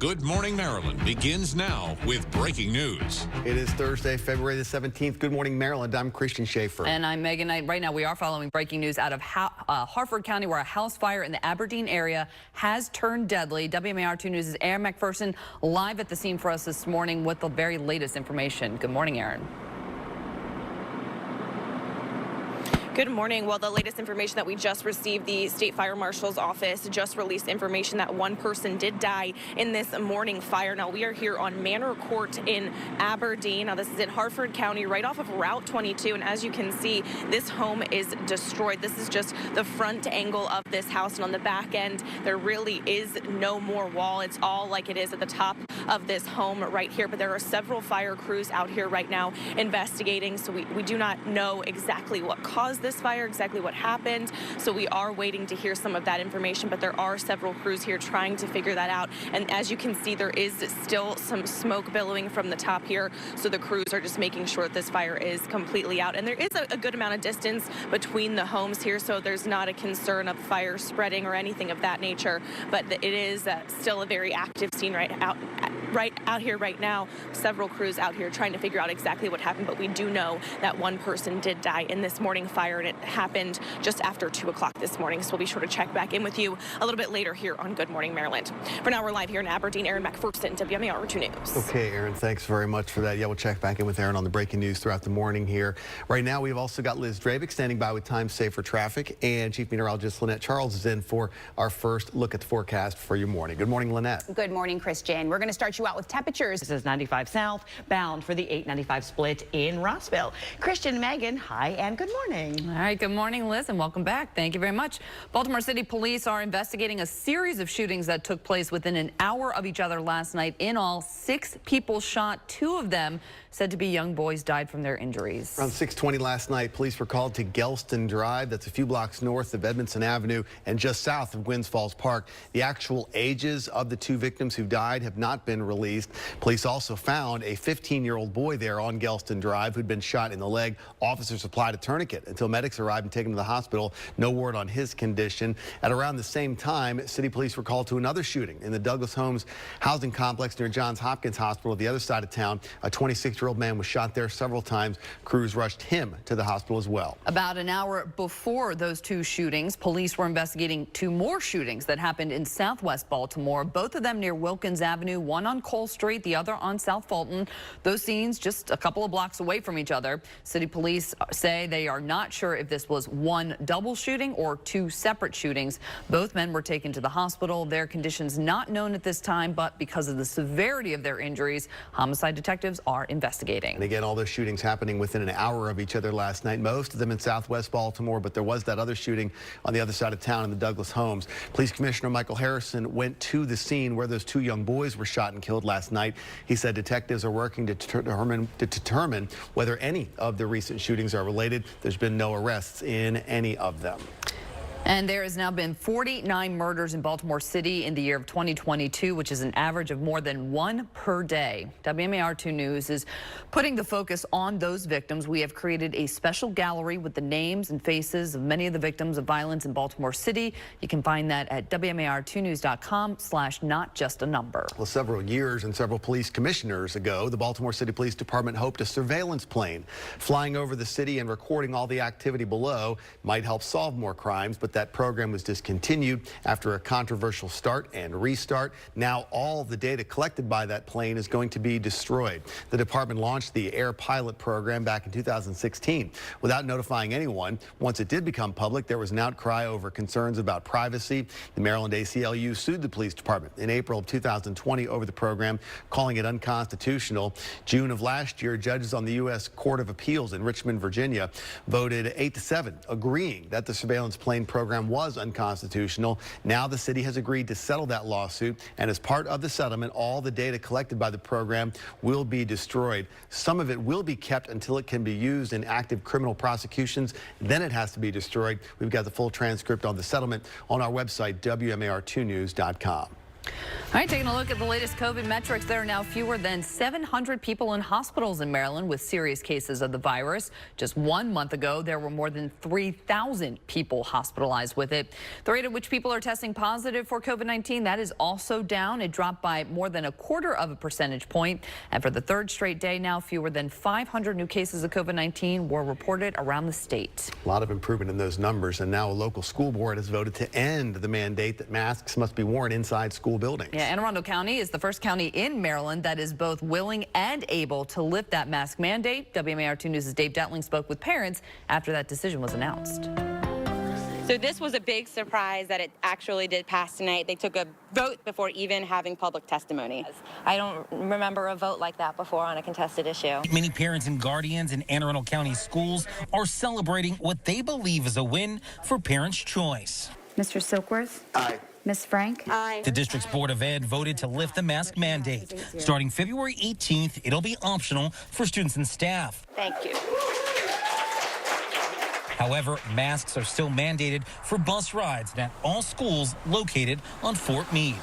Good Morning Maryland begins now with breaking news. It is Thursday, February the 17th. Good morning, Maryland. I'm Christian Schaefer. And I'm Megan Knight. Right now, we are following breaking news out of Harford County, where a house fire in the Aberdeen area has turned deadly. WMAR 2 News' Aaron McPherson live at the scene for us this morning with the very latest information. Good morning, Aaron. Good morning. Well, the latest information that we just received, the State Fire Marshal's office just released information that one person did die in this morning fire. Now, we are here on Manor Court in Aberdeen. Now, this is in Harford County, right off of Route 22. And as you can see, this home is destroyed. This is just the front angle of this house. And on the back end, there really is no more wall. It's all like it is at the top of this home right here. But there are several fire crews out here right now investigating. So we do not know exactly what caused this fire, exactly what happened. So we are waiting to hear some of that information, but there are several crews here trying to figure that out. And as you can see, there is still some smoke billowing from the top here. So the crews are just making sure that this fire is completely out. And there is a good amount of distance between the homes here, so there's not a concern of fire spreading or anything of that nature. But it is still a very active scene right out here right now. Several crews out here trying to figure out exactly what happened, but we do know that one person did die in this morning fire, and it happened just after 2 o'clock this morning. So we'll be sure to check back in with you a little bit later here on Good Morning Maryland. For now, we're live here in Aberdeen. Aaron McPherson, WMAR 2 News. Okay, Aaron, thanks very much for that. Yeah, we'll check back in with Aaron on the breaking news throughout the morning here. Right now, we've also got Liz Dravick standing by with time safer traffic, and Chief Meteorologist Lynette Charles is in for our first look at the forecast for your morning. Good morning, Lynette. Good morning, Christian. We're going to start you out with temperatures. This is 95 south, bound for the 895 split in Rossville. Christian, Megan, hi and good morning. All right, good morning, Liz, and welcome back. Thank you very much. Baltimore City Police are investigating a series of shootings that took place within an hour of each other last night. In all, 6 people shot. 2 of them, said to be young boys, died from their injuries. Around 6:20 last night, police were called to Gelston Drive. That's a few blocks north of Edmondson Avenue and just south of Gwynns Falls Park. The actual ages of the 2 victims who died have not been released. Police also found a 15-year-old boy there on Gelston Drive who'd been shot in the leg. Officers applied a tourniquet until medics arrived and taken him to the hospital. No word on his condition. At around the same time, city police were called to another shooting in the Douglas Homes housing complex near Johns Hopkins Hospital, the other side of town. A 26-year-old man was shot there several times. Crews rushed him to the hospital as well. About an hour before those 2 shootings, police were investigating 2 more shootings that happened in southwest Baltimore, both of them near Wilkins Avenue, one on Cole Street, the other on South Fulton. Those scenes just a couple of blocks away from each other. City police say they are not sure if this was one double shooting or 2 separate shootings. Both men were taken to the hospital. Their conditions not known at this time, but because of the severity of their injuries, homicide detectives are investigating. And again, all those shootings happening within an hour of each other last night, most of them in southwest Baltimore, but there was that other shooting on the other side of town in the Douglas Homes. Police Commissioner Michael Harrison went to the scene where those 2 young boys were shot and killed last night. He said detectives are working to determine whether any of the recent shootings are related. There's been no arrests in any of them. And there has now been 49 murders in Baltimore City in the year of 2022, which is an average of more than 1 per day. WMAR 2 News is putting the focus on those victims. We have created a special gallery with the names and faces of many of the victims of violence in Baltimore City. You can find that at WMAR2news.com/notjustanumber. Well, several years and several police commissioners ago, the Baltimore City Police Department hoped a surveillance plane flying over the city and recording all the activity below might help solve more crimes, but that program was discontinued after a controversial start and restart. Now all the data collected by that plane is going to be destroyed. The department launched the Air Pilot program back in 2016 without notifying anyone. Once it did become public, there was an outcry over concerns about privacy. The Maryland ACLU sued the police department in April of 2020 over the program, calling it unconstitutional. June of last year, judges on the U.S. Court of Appeals in Richmond, Virginia, voted 8-7, agreeing that the surveillance plane program was unconstitutional. Now the city has agreed to settle that lawsuit, and as part of the settlement, all the data collected by the program will be destroyed. Some of it will be kept until it can be used in active criminal prosecutions. Then it has to be destroyed. We've got the full transcript on the settlement on our website, WMAR2news.com. All right, taking a look at the latest COVID metrics. There are now fewer than 700 people in hospitals in Maryland with serious cases of the virus. Just 1 month ago, there were more than 3,000 people hospitalized with it. The rate at which people are testing positive for COVID-19, that is also down. It dropped by more than 1/4 percentage point. And for the third straight day now, fewer than 500 new cases of COVID-19 were reported around the state. A lot of improvement in those numbers. And now a local school board has voted to end the mandate that masks must be worn inside school buildings. Yeah, Anne Arundel County is the first county in Maryland that is both willing and able to lift that mask mandate. WMAR2 News' Dave Detling spoke with parents after that decision was announced. So this was a big surprise that it actually did pass tonight. They took a vote before even having public testimony. I don't remember a vote like that before on a contested issue. Many parents and guardians in Anne Arundel County schools are celebrating what they believe is a win for parents' choice. Mr. Silkworth? Aye. Ms. Frank? Aye. The district's Board of Ed voted to lift the mask mandate. Starting February 18th, it'll be optional for students and staff. Thank you. However, masks are still mandated for bus rides at all schools located on Fort Meade.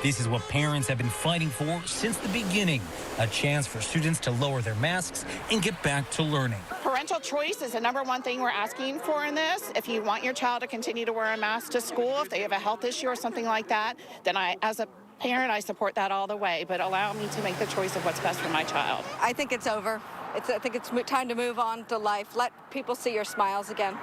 This is what parents have been fighting for since the beginning, a chance for students to lower their masks and get back to learning. Parental choice is the #1 thing we're asking for in this. If you want your child to continue to wear a mask to school, if they have a health issue or something like that, then as a parent, I support that all the way, but allow me to make the choice of what's best for my child. I think it's over. I think it's time to move on to life. Let people see your smiles again.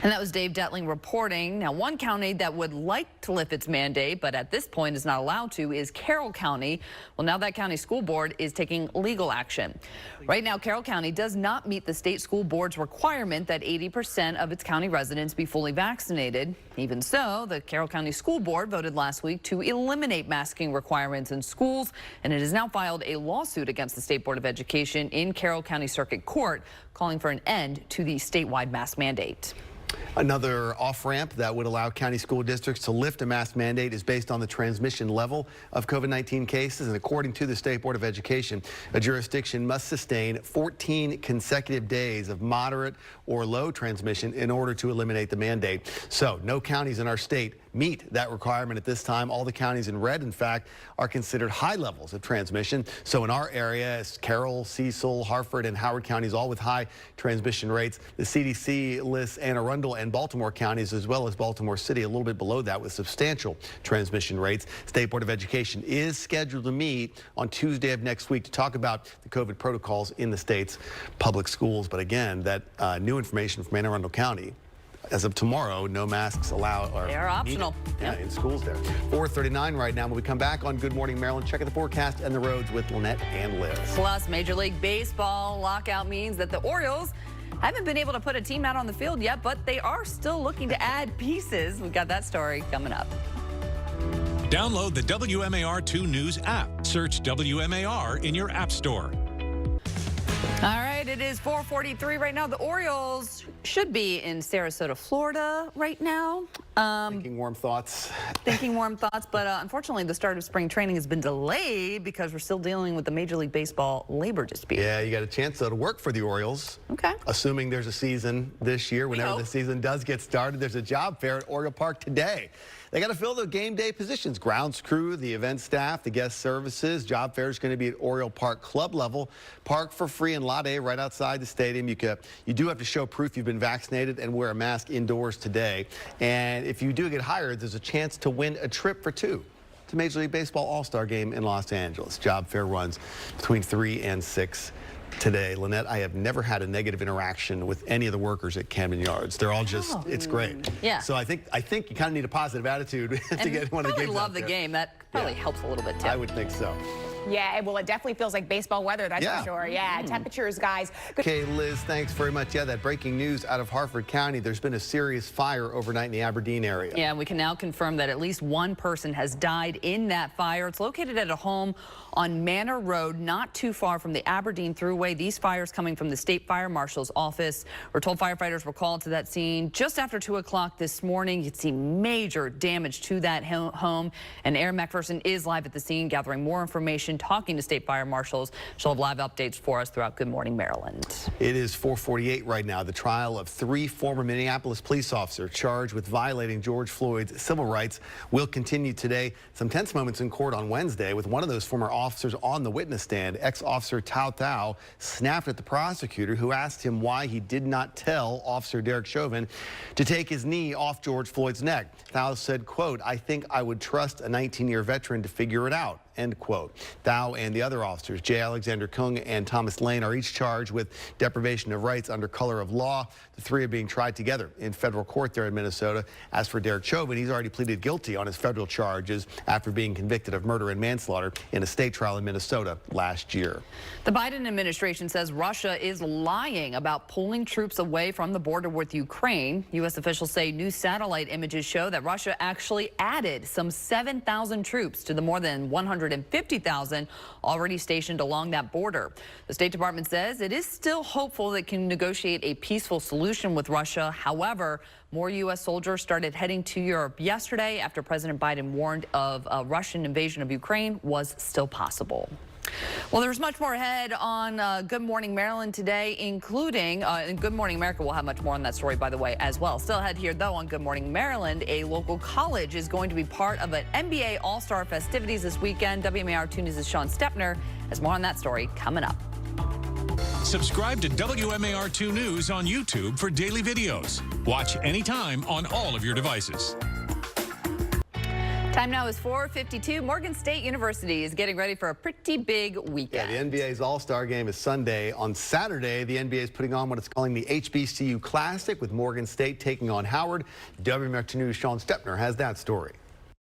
And that was Dave Detling reporting. Now, one county that would like to lift its mandate, but at this point is not allowed to, is Carroll County. Well, now that county school board is taking legal action. Right now, Carroll County does not meet the state school board's requirement that 80% of its county residents be fully vaccinated. Even so, the Carroll County School Board voted last week to eliminate masking requirements in schools, and it has now filed a lawsuit against the State Board of Education in Carroll County Circuit Court, calling for an end to the statewide mask mandate. Another off-ramp that would allow county school districts to lift a mask mandate is based on the transmission level of COVID-19 cases. And according to the State Board of Education, a jurisdiction must sustain 14 consecutive days of moderate or low transmission in order to eliminate the mandate. So no counties in our state meet that requirement at this time. All the counties in red, in fact, are considered high levels of transmission. So in our area, it's Carroll, Cecil, Harford, and Howard counties, all with high transmission rates. The CDC lists Anne Arundel and Baltimore counties, as well as Baltimore City, a little bit below that with substantial transmission rates. State Board of Education is scheduled to meet on Tuesday of next week to talk about the COVID protocols in the state's public schools. But again, that new information from Anne Arundel County, as of tomorrow, no masks allowed. They are optional. In schools there. 4:39 right now. When we come back on Good Morning Maryland, check out the forecast and the roads with Lynette and Liz. Plus, Major League Baseball lockout means that the Orioles haven't been able to put a team out on the field yet, but they are still looking to add pieces. We've got that story coming up. Download the WMAR2 News app. Search WMAR in your app store. All right, it is 4:43 right now. The Orioles should be in Sarasota, Florida right now. Thinking warm thoughts. But unfortunately, the start of spring training has been delayed because we're still dealing with the Major League Baseball labor dispute. Yeah, you got a chance, though, to work for the Orioles. Okay. Assuming there's a season this year. Whenever the season does get started, there's a job fair at Oriole Park today. They got to fill the game day positions. Grounds crew, the event staff, the guest services. Job fair is going to be at Oriole Park club level. Park for free in Lot A right outside the stadium. You do have to show proof you've been vaccinated and wear a mask indoors today. And if you do get hired, there's a chance to win a trip for two to Major League Baseball All-Star Game in Los Angeles. Job fair runs between 3 and 6 today. Lynette, I have never had a negative interaction with any of the workers at Camden Yards. They're all just, it's great. Yeah. So I think you kind of need a positive attitude to get one of the games. Love the game. That probably helps a little bit too. I would think so. Yeah, well, it definitely feels like baseball weather, that's for sure. Yeah, temperatures, guys. Okay, Liz, thanks very much. Yeah, that breaking news out of Harford County. There's been a serious fire overnight in the Aberdeen area. Yeah, we can now confirm that at least one person has died in that fire. It's located at a home on Manor Road, not too far from the Aberdeen Thruway. These fires coming from the State Fire Marshal's office. We're told firefighters were called to that scene just after 2 o'clock this morning. You can see major damage to that home, and Aaron McPherson is live at the scene gathering more information. administration talking to state fire marshals. She'll have live updates for us throughout Good Morning Maryland. It is 4:48 right now. The trial of 3 former Minneapolis police officers charged with violating George Floyd's civil rights will continue today. Some tense moments in court on Wednesday with one of those former officers on the witness stand. Ex-officer Tao Thao snapped at the prosecutor, who asked him why he did not tell Officer Derek Chauvin to take his knee off George Floyd's neck. Thao said, quote, "I think I would trust a 19-year veteran to figure it out." End quote. Thao and the other officers, J. Alexander Kung and Thomas Lane, are each charged with deprivation of rights under color of law. The 3 are being tried together in federal court there in Minnesota. As for Derek Chauvin, he's already pleaded guilty on his federal charges after being convicted of murder and manslaughter in a state trial in Minnesota last year. The Biden administration says Russia is lying about pulling troops away from the border with Ukraine. U.S. officials say new satellite images show that Russia actually added some 7,000 troops to the more than 150,000 already stationed along that border. The State Department says it is still hopeful that it can negotiate a peaceful solution with Russia. However, more U.S. soldiers started heading to Europe yesterday after President Biden warned of a Russian invasion of Ukraine was still possible. Well, there's much more ahead on Good Morning Maryland today, including in Good Morning America. We'll have much more on that story, by the way, as well. Still ahead here, though, on Good Morning Maryland, a local college is going to be part of an NBA All-Star festivities this weekend. WMAR 2 News' Sean Stepner has more on that story coming up. Subscribe to WMAR 2 News on YouTube for daily videos. Watch anytime on all of your devices. Time now is 4:52. Morgan State University is getting ready for a pretty big weekend. Yeah, the NBA's All-Star Game is Sunday. On Saturday, the NBA is putting on what it's calling the HBCU Classic, with Morgan State taking on Howard. WMAR 2 News' Sean Stepner has that story.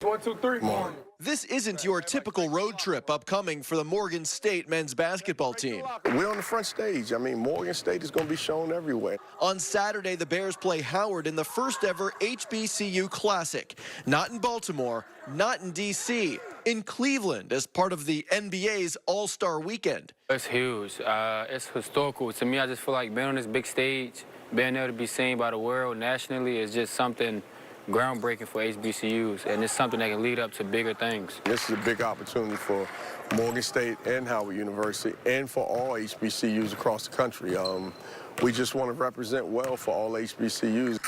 1, 2, 3, morning. This isn't your typical road trip upcoming for the Morgan State men's basketball team. We're on the front stage. I mean, Morgan State is going to be shown everywhere. On Saturday, the Bears play Howard in the first ever HBCU Classic. Not in Baltimore, not in D.C., in Cleveland as part of the NBA's All-Star Weekend. It's huge. It's historical. To me, I just feel like being on this big stage, being able to be seen by the world nationally is just something groundbreaking for HBCUs, and it's something that can lead up to bigger things. This is a big opportunity for Morgan State and Howard University and for all HBCUs across the country. We just want to represent well for all HBCUs.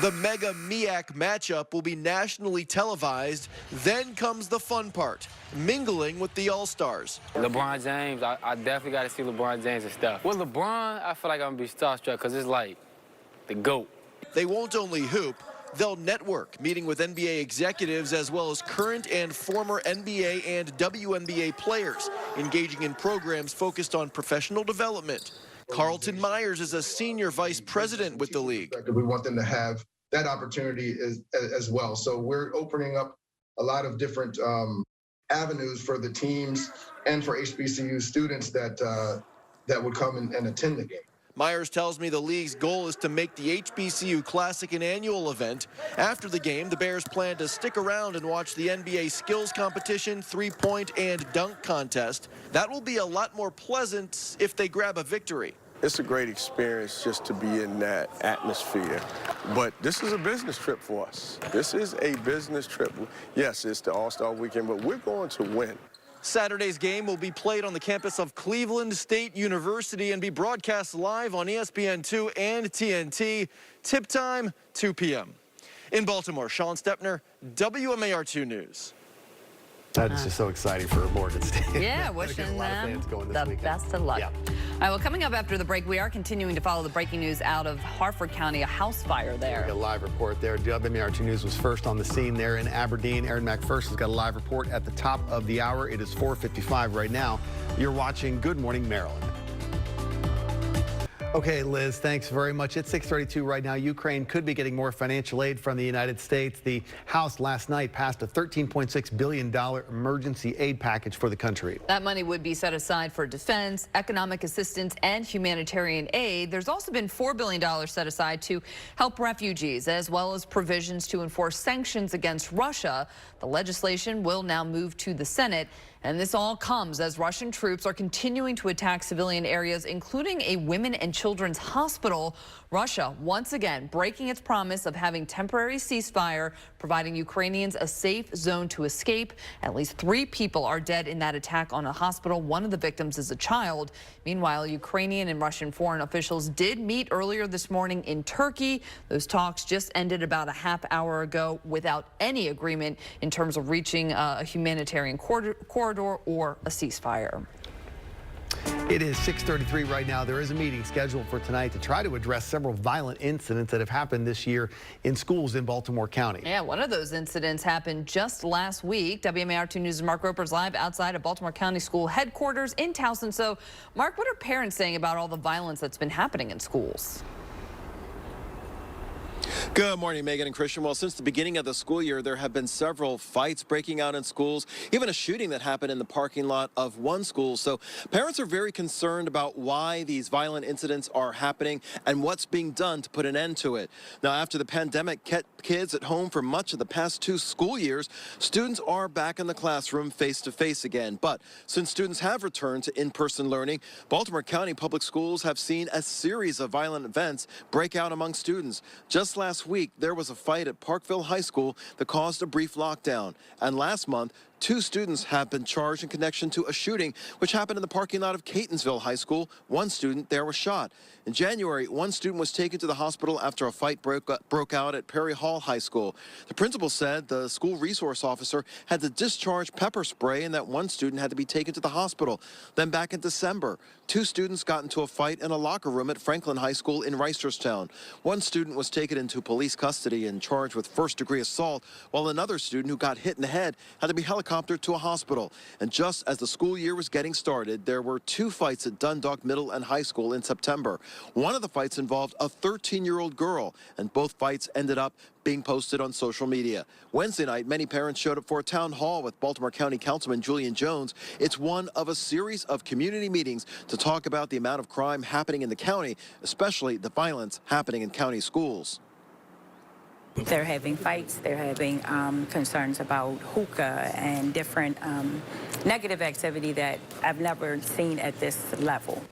The Mega MEAC matchup will be nationally televised. Then comes the fun part, mingling with the All-Stars. LeBron James, I definitely got to see LeBron James and stuff. With LeBron, I feel like I'm going to be starstruck because it's like the GOAT. They won't only hoop, they'll network, meeting with NBA executives as well as current and former NBA and WNBA players, engaging in programs focused on professional development. Carlton Myers is a senior vice president with the league. We want them to have that opportunity as well. So we're opening up a lot of different avenues for the teams and for HBCU students that would come and attend the game. Myers tells me the league's goal is to make the HBCU Classic an annual event. After the game, the Bears plan to stick around and watch the NBA skills competition, three-point, and dunk contest. That will be a lot more pleasant if they grab a victory. It's a great experience just to be in that atmosphere. But this is a business trip for us. This is a business trip. Yes, it's the All-Star Weekend, but we're going to win. Saturday's game will be played on the campus of Cleveland State University and be broadcast live on ESPN2 and TNT. Tip time, 2 p.m. In Baltimore, Sean Stepner, WMAR2 News. That is just so exciting for Morgan State. Yeah, wishing them the best of luck. Yeah. All right, well, coming up after the break, we are continuing to follow the breaking news out of Harford County, a house fire there. A live report there. WMAR2 News was first on the scene there in Aberdeen. Aaron McPherson has got a live report at the top of the hour. It is 4:55 right now. You're watching Good Morning Maryland. Okay, Liz, thanks very much. It's 6:32 right now. Ukraine could be getting more financial aid from the United States. The House last night passed a $13.6 billion emergency aid package for the country. That money would be set aside for defense, economic assistance, and humanitarian aid. There's also been $4 billion set aside to help refugees, as well as provisions to enforce sanctions against Russia. The legislation will now move to the Senate. And this all comes as Russian troops are continuing to attack civilian areas, including a women and children's hospital. Russia once again breaking its promise of having temporary ceasefire, providing Ukrainians a safe zone to escape. At least 3 people are dead in that attack on a hospital. One of the victims is a child. Meanwhile, Ukrainian and Russian foreign officials did meet earlier this morning in Turkey. Those talks just ended about a half hour ago without any agreement in terms of reaching a humanitarian corridor or a ceasefire. It is 6:33 right now. There is a meeting scheduled for tonight to try to address several violent incidents that have happened this year in schools in Baltimore County. Yeah, one of those incidents happened just last week. WMAR2 News' Mark Roper's live outside of Baltimore County School headquarters in Towson. So, Mark, what are parents saying about all the violence that's been happening in schools? Good morning, Megan and Christian. Well, since the beginning of the school year, there have been several fights breaking out in schools, even a shooting that happened in the parking lot of one school. So parents are very concerned about why these violent incidents are happening and what's being done to put an end to it. Now, after the pandemic kept kids at home for much of the past 2 school years, students are back in the classroom face-to-face again. But since students have returned to in-person learning, Baltimore County Public Schools have seen a series of violent events break out among students. Just last week, there was a fight at Parkville High School that caused a brief lockdown. And last month, 2 students have been charged in connection to a shooting which happened in the parking lot of Catonsville High School. One student there was shot. In January, one student was taken to the hospital after a fight broke out at Perry Hall High School. The principal said the school resource officer had to discharge pepper spray and that one student had to be taken to the hospital. Then back in December, 2 students got into a fight in a locker room at Franklin High School in Reisterstown. One student was taken into police custody and charged with first-degree assault, while another student who got hit in the head had to be helicoptered to a hospital. And just as the school year was getting started, there were 2 fights at Dundalk Middle and High School in September. One of the fights involved a 13-year-old girl, and both fights ended up being posted on social media. Wednesday night, many parents showed up for a town hall with Baltimore County Councilman Julian Jones. It's one of a series of community meetings to talk about the amount of crime happening in the county, especially the violence happening in county schools. They're having fights, they're having concerns about hookah and different negative activity that I've never seen at this level.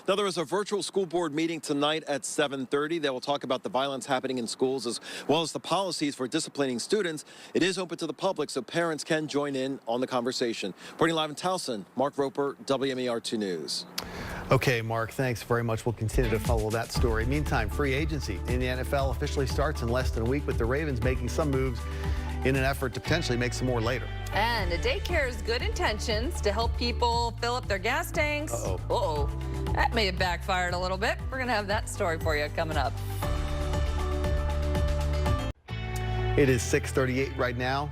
Now, there is a virtual school board meeting tonight at 7:30 that will talk about the violence happening in schools as well as the policies for disciplining students. It is open to the public, so parents can join in on the conversation. Reporting live in Towson, Mark Roper, WMAR2 News. Okay, Mark, thanks very much. We'll continue to follow that story. Meantime, free agency in the NFL officially starts in less than a week, with the Ravens making some moves in an effort to potentially make some more later. And a daycare's good intentions to help people fill up their gas tanks. Uh-oh. That may have backfired a little bit. We're going to have that story for you coming up. It is 6:38 right now,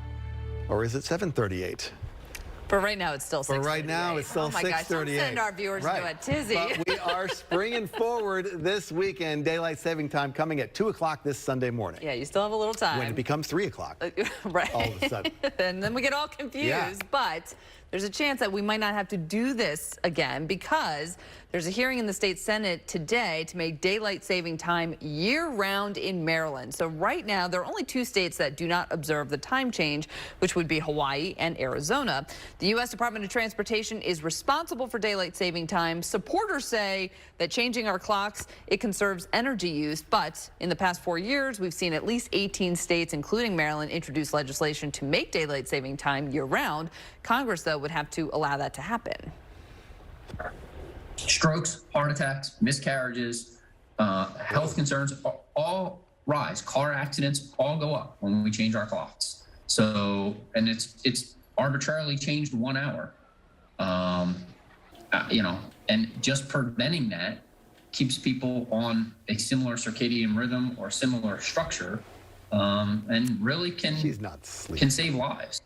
or is it 7:38? For right now, it's still 6:38. For right now, it's still 6:38. Oh my gosh, don't send our viewers to a tizzy. But we are springing forward this weekend. Daylight saving time coming at 2 o'clock this Sunday morning. Yeah, you still have a little time. When it becomes 3 o'clock. Right. All of a sudden. And then we get all confused. Yeah. But there's a chance that we might not have to do this again because there's a hearing in the state Senate today to make daylight saving time year-round in Maryland. So right now, there are only 2 states that do not observe the time change, which would be Hawaii and Arizona. The U.S. Department of Transportation is responsible for daylight saving time. Supporters say that changing our clocks, it conserves energy use. But in the past 4 years, we've seen at least 18 states, including Maryland, introduce legislation to make daylight saving time year-round. Congress, though, would have to allow that to happen. Strokes, heart attacks, miscarriages, health concerns all rise. Car accidents all go up when we change our clocks. So, and it's arbitrarily changed 1 hour. And just preventing that keeps people on a similar circadian rhythm or similar structure, and really can save lives.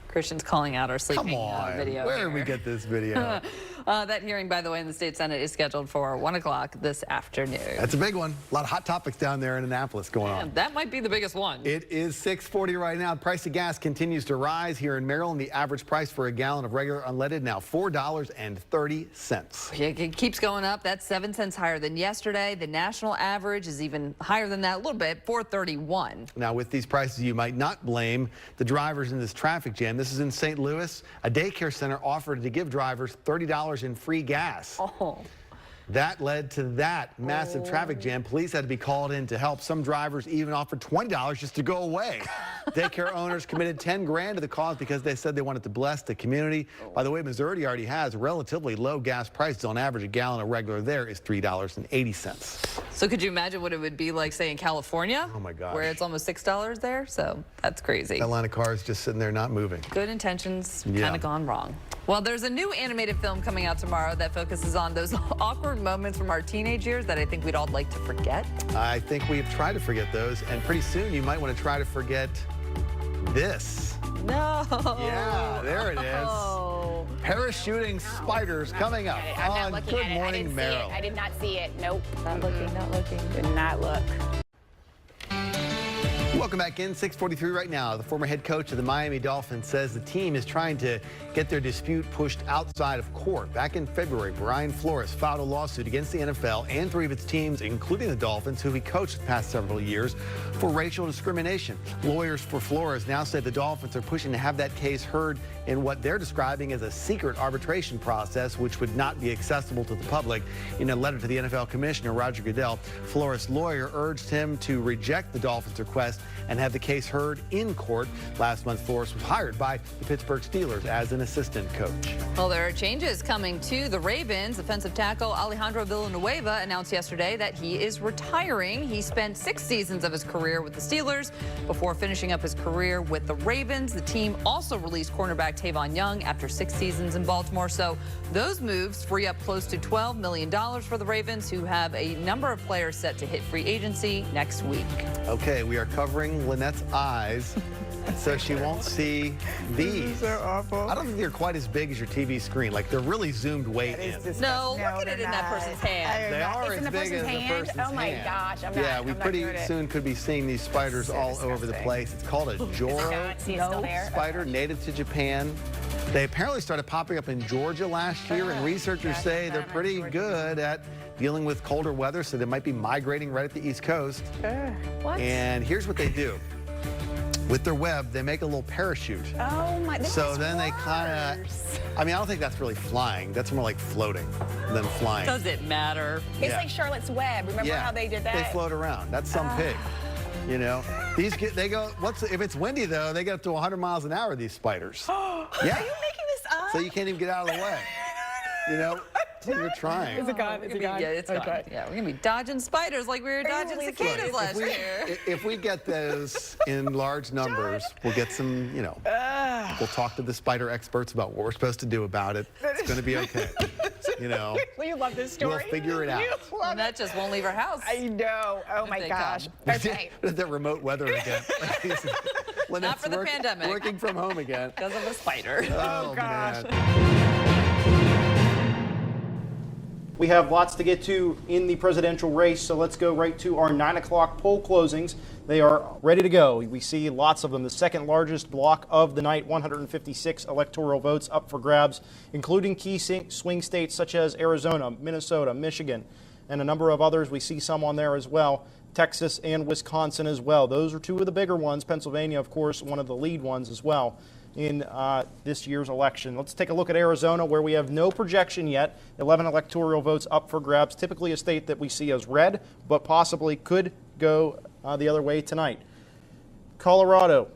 Christian's calling out our sleeping Come on. video. Where did we get this video? That hearing, by the way, in the state Senate is scheduled for 1 o'clock this afternoon. That's a big one. A lot of hot topics down there in Annapolis going on. That might be the biggest one. It is 6:40 right now. The price of gas continues to rise here in Maryland. The average price for a gallon of regular unleaded now $4.30. It keeps going up. That's 7 cents higher than yesterday. The national average is even higher than that a little bit, $4.31. Now, with these prices, you might not blame the drivers in this traffic jam. This is in St. Louis. A daycare center offered to give drivers $30 in free gas. Oh. That led to that massive traffic jam. Police had to be called in to help. Some drivers even offered $20 just to go away. Daycare owners committed $10 grand to the cause because they said they wanted to bless the community. By the way, Missouri already has relatively low gas prices. On average, a gallon of regular there is $3.80. So could you imagine what it would be like, say, in California? Oh, my gosh. Where it's almost $6 there? So that's crazy. That line of cars just sitting there not moving. Good intentions, Yeah. kind of gone wrong. Well, there's a new animated film coming out tomorrow that focuses on those awkward moments from our teenage years that I think we'd all like to forget. I think we've tried to forget those, and pretty soon you might want to try to forget this. No. Yeah, there it is. Oh. Parachuting spiders coming up I'm on not looking Good at it. Morning Maryland. I did not see it. Nope. Not looking, not looking. Did not look. Welcome back in. 6:43 right now. The former head coach of the Miami Dolphins says the team is trying to get their dispute pushed outside of court. Back in February, Brian Flores filed a lawsuit against the NFL and 3 of its teams, including the Dolphins, who he coached the past several years, for racial discrimination. Lawyers for Flores now say the Dolphins are pushing to have that case heard in what they're describing as a secret arbitration process, which would not be accessible to the public. In a letter to the NFL Commissioner, Roger Goodell, Flores' lawyer urged him to reject the Dolphins' request and have the case heard in court. Last month, Flores was hired by the Pittsburgh Steelers as an assistant coach. Well, there are changes coming to the Ravens. Offensive tackle Alejandro Villanueva announced yesterday that he is retiring. He spent 6 seasons of his career with the Steelers before finishing up his career with the Ravens. The team also released cornerback Tavon Young after 6 seasons in Baltimore. So those moves free up close to $12 million for the Ravens, who have a number of players set to hit free agency next week. Okay, we are covering Lynette's eyes so she won't see these. This is so awful. I don't think they're quite as big as your TV screen. Like, they're really zoomed way in. No, look at it in that person's hand. They are as big as the person's hand. Oh my gosh, I'm not. Yeah, we I'm not pretty doing it. soon could be seeing these spiders all over the disgusting. place. It's called a Joro See, it's still there? spider, native to Japan. They apparently started popping up in Georgia last year, and researchers say they're pretty good at dealing with colder weather, so they might be migrating right at the East Coast. What? And here's what they do. With their web, they make a little parachute. Oh my. So then they kind of, I mean, I don't think that's really flying. That's more like floating than flying. Does it matter? It's Yeah. like Charlotte's Web. Remember Yeah, how they did that? They float around. That's some pig. You know, these they go. If it's windy though, they get up to 100 miles an hour. These spiders. Yeah. Are you making this up? So you can't even get out of the way. You know, you're trying. Is it gone? Is it gone? Yeah, it's gone. Yeah, we're gonna be dodging spiders like we were dodging really cicadas last year. If we get those in large numbers, we'll get some, you know, we'll talk to the spider experts about what we're supposed to do about it. It's going to be okay. You know, Well, you love this story. we'll figure it out. You love And that just won't leave our house. I know. Oh my they gosh. come. Okay. That remote weather again. Not for the pandemic. Working from home again. Because of a spider. Oh, gosh. man. We have lots to get to in the presidential race, so let's go right to our 9 o'clock poll closings. They are ready to go. We see lots of them. The second largest block of the night, 156 electoral votes up for grabs, including key swing states such as Arizona, Minnesota, Michigan, and a number of others. We see some on there as well. Texas and Wisconsin as well. Those are 2 of the bigger ones. Pennsylvania, of course, one of the lead ones as well in this year's election. Let's take a look at Arizona, where we have no projection yet. 11 electoral votes up for grabs. Typically a state that we see as red, but possibly could go the other way tonight. Colorado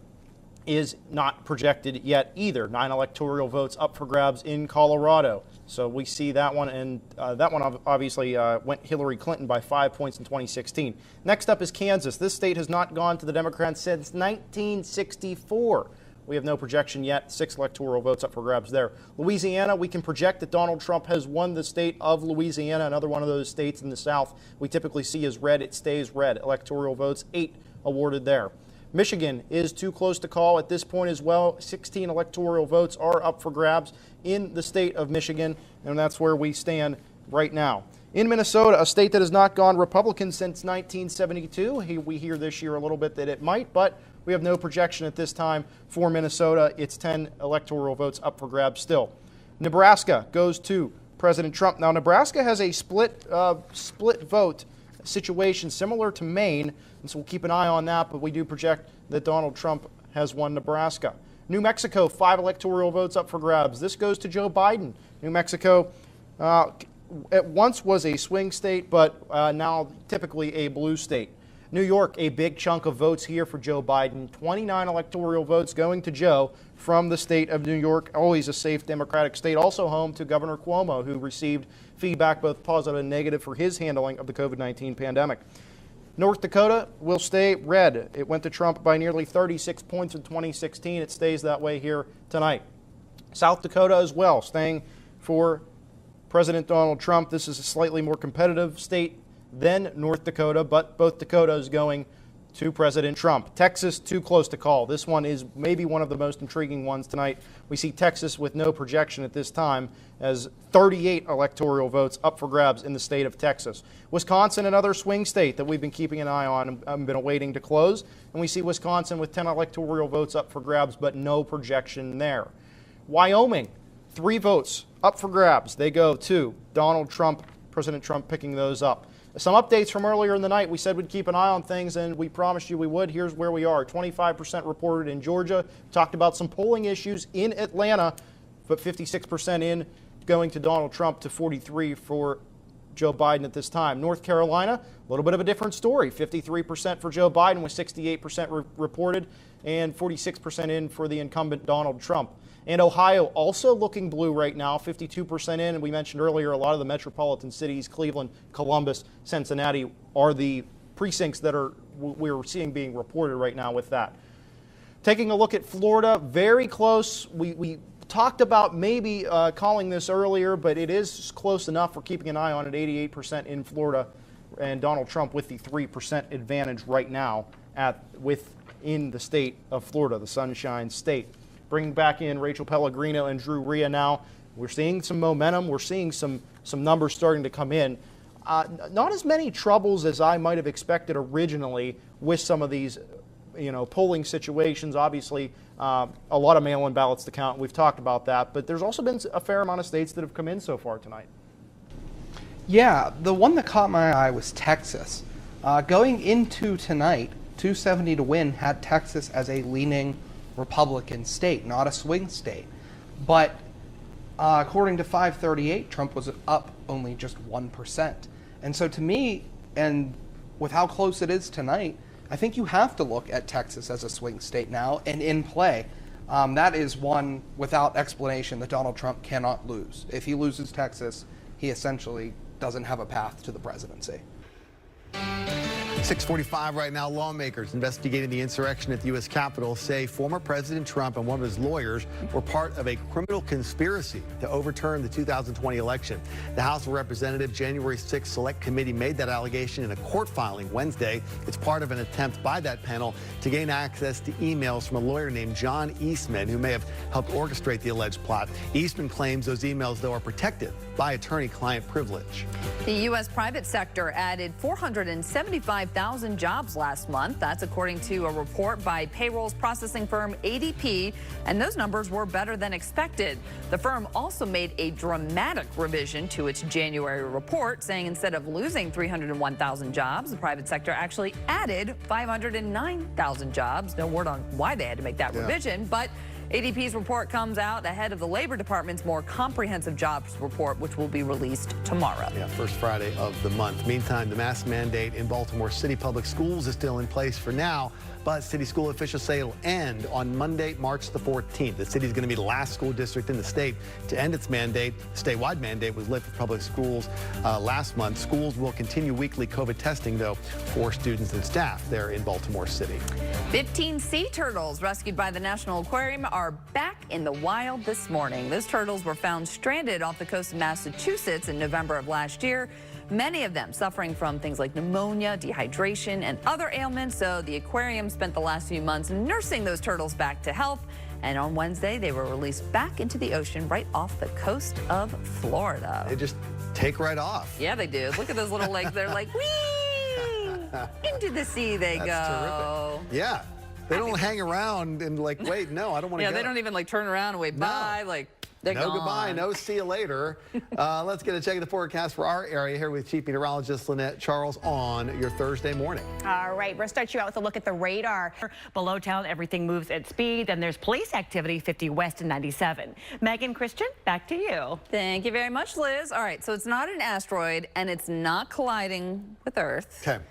is not projected yet either. 9 electoral votes up for grabs in Colorado. So we see that one, and that one obviously went Hillary Clinton by 5 points in 2016. Next up is Kansas. This state has not gone to the Democrats since 1964. We have no projection yet. 6 electoral votes up for grabs there. Louisiana, we can project that Donald Trump has won the state of Louisiana, another one of those states in the South we typically see as red. It stays red. Electoral votes, 8 awarded there. Michigan is too close to call at this point as well. 16 electoral votes are up for grabs in the state of Michigan, and that's where we stand right now. In Minnesota, a state that has not gone Republican since 1972. We hear this year a little bit that it might, but we have no projection at this time for Minnesota. It's 10 electoral votes up for grabs still. Nebraska goes to President Trump. Now, Nebraska has a split vote situation similar to Maine, and so we'll keep an eye on that, but we do project that Donald Trump has won Nebraska. New Mexico, 5 electoral votes up for grabs. This goes to Joe Biden. New Mexico at once was a swing state, but now typically a blue state. New York, a big chunk of votes here for Joe Biden. 29 electoral votes going to Joe from the state of New York, always a safe Democratic state, also home to Governor Cuomo, who received feedback both positive and negative for his handling of the COVID-19 pandemic. North Dakota will stay red. It went to Trump by nearly 36 points in 2016. It stays that way here tonight. South Dakota as well, staying for President Donald Trump. This is a slightly more competitive state than North Dakota, but both Dakotas going to President Trump. Texas, too close to call. This one is maybe one of the most intriguing ones tonight. We see Texas with no projection at this time as 38 electoral votes up for grabs in the state of Texas. Wisconsin, another swing state that we've been keeping an eye on and been awaiting to close. And we see Wisconsin with 10 electoral votes up for grabs, but no projection there. Wyoming, 3 votes up for grabs. They go to Donald Trump, President Trump picking those up. Some updates from earlier in the night. We said we'd keep an eye on things, and we promised you we would. Here's where we are. 25% reported in Georgia. Talked about some polling issues in Atlanta, but 56% in, going to Donald Trump to 43 for Joe Biden at this time. North Carolina, a little bit of a different story. 53% for Joe Biden with 68% reported and 46% in for the incumbent Donald Trump. And Ohio also looking blue right now, 52% in. And we mentioned earlier a lot of the metropolitan cities, Cleveland, Columbus, Cincinnati, are the precincts that we're seeing being reported right now with that. Taking a look at Florida, very close. We talked about maybe calling this earlier, but it is close enough. We're keeping an eye on it, 88% in Florida, and Donald Trump with the 3% advantage right now within the state of Florida, the Sunshine State. Bringing back in Rachel Pellegrino and Drew Rhea now. We're seeing some momentum. We're seeing some numbers starting to come in. Not as many troubles as I might have expected originally with some of these, polling situations. Obviously, a lot of mail-in ballots to count. We've talked about that, but there's also been a fair amount of states that have come in so far tonight. Yeah, the one that caught my eye was Texas. Going into tonight, 270 to win had Texas as a leaning Republican state, not a swing state. But according to 538, Trump was up only just 1%. And so to me, and with how close it is tonight, I think you have to look at Texas as a swing state now and in play. That is one without explanation that Donald Trump cannot lose. If he loses Texas, he essentially doesn't have a path to the presidency. 6:45 right now. Lawmakers investigating the insurrection at the U.S. Capitol say former President Trump and one of his lawyers were part of a criminal conspiracy to overturn the 2020 election. The House of Representatives January 6th Select Committee made that allegation in a court filing Wednesday. It's part of an attempt by that panel to gain access to emails from a lawyer named John Eastman, who may have helped orchestrate the alleged plot. Eastman claims those emails, though, are protected by attorney-client privilege. The U.S. private sector added 475,000 jobs last month. That's according to a report by payrolls processing firm ADP, and those numbers were better than expected. The firm also made a dramatic revision to its January report, saying instead of losing 301,000 jobs, the private sector actually added 509,000 jobs. No word on why they had to make that revision, but ADP's report comes out ahead of the Labor Department's more comprehensive jobs report, which will be released tomorrow. Yeah, first Friday of the month. Meantime, the mask mandate in Baltimore City Public Schools is still in place for now, but city school officials say it'll end on Monday, March the 14th. The city is going to be the last school district in the state to end its mandate. The statewide mandate was lifted for public schools last month. Schools will continue weekly COVID testing, though, for students and staff there in Baltimore City. 15 sea turtles rescued by the National Aquarium are back in the wild this morning. Those turtles were found stranded off the coast of Massachusetts in November of last year. many of them suffering from things like pneumonia, dehydration, and other ailments. So the aquarium spent the last few months nursing those turtles back to health. And on Wednesday, they were released back into the ocean right off the coast of Florida. They just take right off. Yeah, they do. Look at those little legs. They're like, whee! Into the sea they go. Terrific. Yeah. They don't hang around and like, wait, no, I don't want to go. Yeah, they don't even like turn around and wave bye. Like, they're no gone. goodbye, no see you later. Let's get a check of the forecast for our area here with Chief Meteorologist Lynette Charles on your Thursday morning. All right, we'll start you out with a look at the radar. Below town, everything moves at speed, and there's police activity 50 west and 97. Megan, Christian, back to you. Thank you very much, Liz. All right, so it's not an asteroid, and it's not colliding with Earth. Okay.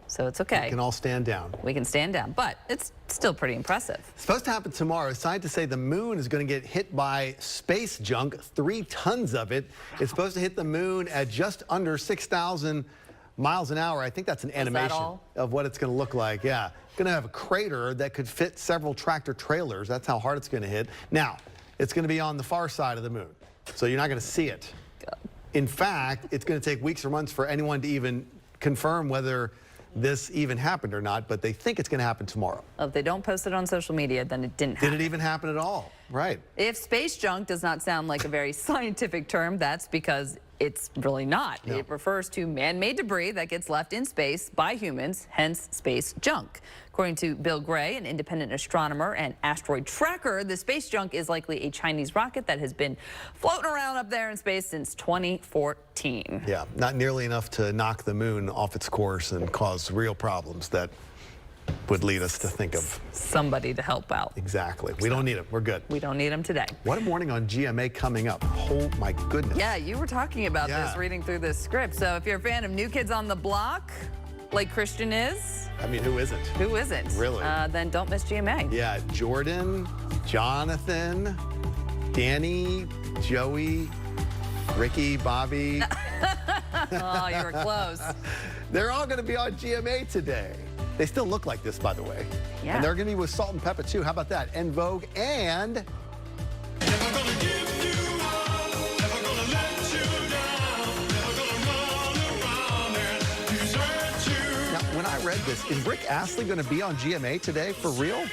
So it's okay. We can all stand down. We can stand down, but it's still pretty impressive. It's supposed to happen tomorrow. Scientists say the moon is going to get hit by space junk, 3 tons of it. It's supposed to hit the moon at just under 6,000 miles an hour. I think that's an animation of what it's going to look like. Yeah. It's going to have a crater that could fit several tractor trailers. That's how hard it's going to hit. Now, it's going to be on the far side of the moon, so you're not going to see it. In fact, it's going to take weeks or months for anyone to even confirm whether this even happened or not, but they think it's going to happen tomorrow. If they don't post it on social media, then it didn't happen. Did it even happen at all? Right. If space junk does not sound like a very scientific term, that's because it's really not. No. It refers to man-made debris that gets left in space by humans, hence space junk. According to Bill Gray, an independent astronomer and asteroid tracker, the space junk is likely a Chinese rocket that has been floating around up there in space since 2014. Yeah, not nearly enough to knock the moon off its course and cause real problems that would lead us to think of somebody to help out. Exactly. We don't need them. We're good. We don't need them today. What a morning on GMA coming up. Oh, my goodness. Yeah, you were talking about this reading through this script. So if you're a fan of New Kids on the Block, like Christian is. I mean, who isn't? Who isn't? Really? Then don't miss GMA. Yeah, Jordan, Jonathan, Danny, Joey, Ricky, Bobby. Oh, you were close. They're all going to be on GMA today. They still look like this, by the way. Yeah. And they're going to be with Salt and Pepper, too. How about that? En Vogue and... When I read this, is Rick Astley going to be on GMA today for real?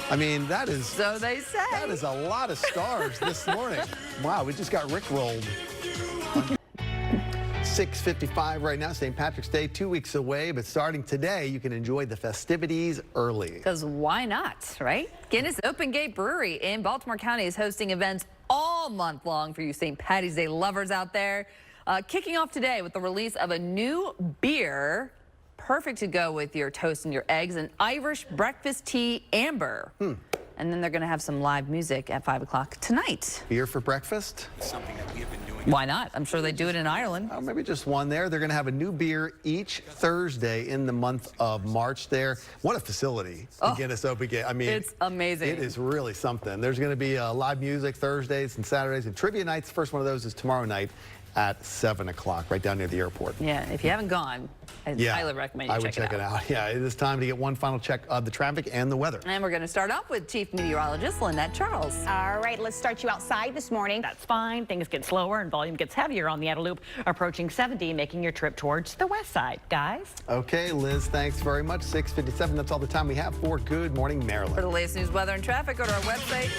I mean, that is... So they say. That is a lot of stars this morning. Wow, we just got Rick rolled. 6:55 right now, St. Patrick's Day, 2 weeks away, but starting today, you can enjoy the festivities early. Because why not, right? Guinness Open Gate Brewery in Baltimore County is hosting events all month long for you St. Patty's Day lovers out there. Kicking off today with the release of a new beer, perfect to go with your toast and your eggs, an Irish breakfast tea amber. And then they're going to have some live music at 5 o'clock tonight. Beer for breakfast? Something that we have been doing. Why not? I'm sure they do it in Ireland. Maybe just one there. They're going to have a new beer each Thursday in the month of March there. What a facility, the Guinness Open Gate. I mean, it's amazing. It is really something. There's going to be live music Thursdays and Saturdays, and trivia nights. The first one of those is tomorrow night at 7 o'clock, right down near the airport. Yeah, if you haven't gone, I highly recommend you check it out. Yeah, it is time to get one final check of the traffic and the weather. And we're going to start off with Chief Meteorologist Lynette Charles. All right, let's start you outside this morning. That's fine. Things get slower and volume gets heavier on the outer loop, approaching 70, making your trip towards the west side. Guys? Okay, Liz, thanks very much. 6:57, that's all the time we have for Good Morning Maryland. For the latest news, weather, and traffic, go to our website.